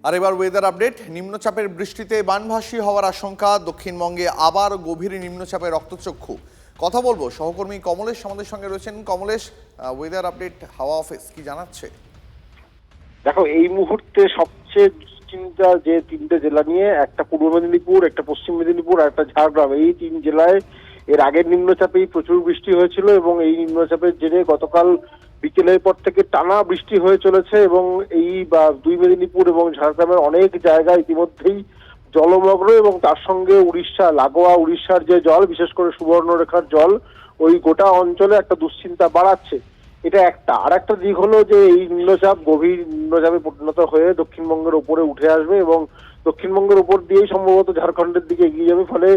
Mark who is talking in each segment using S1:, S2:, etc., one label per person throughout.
S1: আর এবার weather update. নিম্নচাপের বৃষ্টিতে বানভাসী হওয়ার আশঙ্কা, দক্ষিণবঙ্গে আবার গভীর নিম্নচাপে রক্তচক্ষু। কথা বলবো সহকর্মী কমলেশ আমাদের সঙ্গে রয়েছেন। কমলেশ, ওয়েদার আপডেট হাওয়া অফিস কি জানাচ্ছে?
S2: দেখো, এই মুহূর্তে সবচেয়ে চিন্তা যে তিনটে জেলা নিয়ে, একটা পূর্ব মেদিনীপুর, একটা পশ্চিম মেদিনীপুর আর একটা ঝাড়গ্রাম, এই তিন জেলায় এর আগের নিম্নচাপেই প্রচুর বৃষ্টি হয়েছিল এবং এই নিম্নচাপের জেরে গতকাল বিকেলের পর থেকে টানা বৃষ্টি হয়ে চলেছে এবং এই দুই মেদিনীপুর এবং ঝাড়গ্রামের অনেক জায়গায় ইতিমধ্যেই জলমগ্ন এবং তার সঙ্গে উড়িষ্যা লাগোয়া উড়িষ্যার যে জল, বিশেষ করে সুবর্ণরেখার জল, ওই গোটা অঞ্চলে একটা দুশ্চিন্তা বাড়াচ্ছে। এটা একটা। আর একটা দিক হলো যে এই নিম্নচাপ গভীর নিম্নচাপে পরিণত হয়ে দক্ষিণবঙ্গের উপরে উঠে আসবে এবং দক্ষিণবঙ্গের উপর দিয়েই সম্ভবত ঝাড়খণ্ডের দিকে এগিয়ে যাবে। ফলে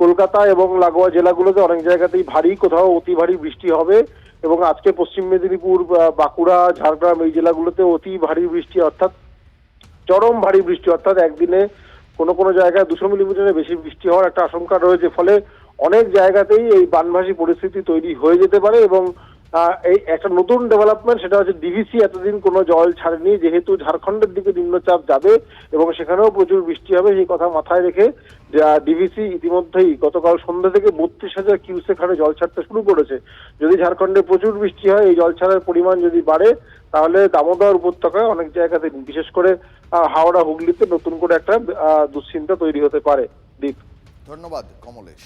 S2: কলকাতা এবং লাগোয়া জেলাগুলোতে অনেক জায়গাতেই ভারী, কোথাও অতি ভারী বৃষ্টি হবে এবং আজকে পশ্চিম মেদিনীপুর, বাঁকুড়া, ঝাড়গ্রাম এই জেলাগুলোতে অতি ভারী বৃষ্টি, অর্থাৎ চরম ভারী বৃষ্টি, অর্থাৎ একদিনে কোনো কোনো জায়গায় 200 মিলিমিটারের বেশি বৃষ্টি হওয়ার একটা আশঙ্কা রয়েছে। ফলে অনেক জায়গাতেই এই বানভাসী পরিস্থিতি তৈরি হয়ে যেতে পারে এবং এই একটা নতুন ডেভেলপমেন্ট, সেটা হচ্ছে ডিভিসি এতদিন কোনো জল ছাড়েনি। যেহেতু ঝাড়খণ্ডের দিকে নিম্নচাপ যাবে এবং সেখানেও প্রচুর বৃষ্টি হবে, সেই কথা মাথায় রেখে ডিভিসি ইতিমধ্যেই গতকাল সন্ধ্যা থেকে 32,000 কিউসেক হারে জল ছাড়তে শুরু করেছে। যদি ঝাড়খণ্ডে প্রচুর বৃষ্টি হয়, এই জল ছাড়ার পরিমাণ যদি বাড়ে, তাহলে দামোদর উপত্যকায় অনেক জায়গাতে, বিশেষ করে হাওড়া হুগলিতে নতুন করে একটা দুশ্চিন্তা তৈরি হতে পারে। দীপ,
S1: ধন্যবাদ কমলেশ।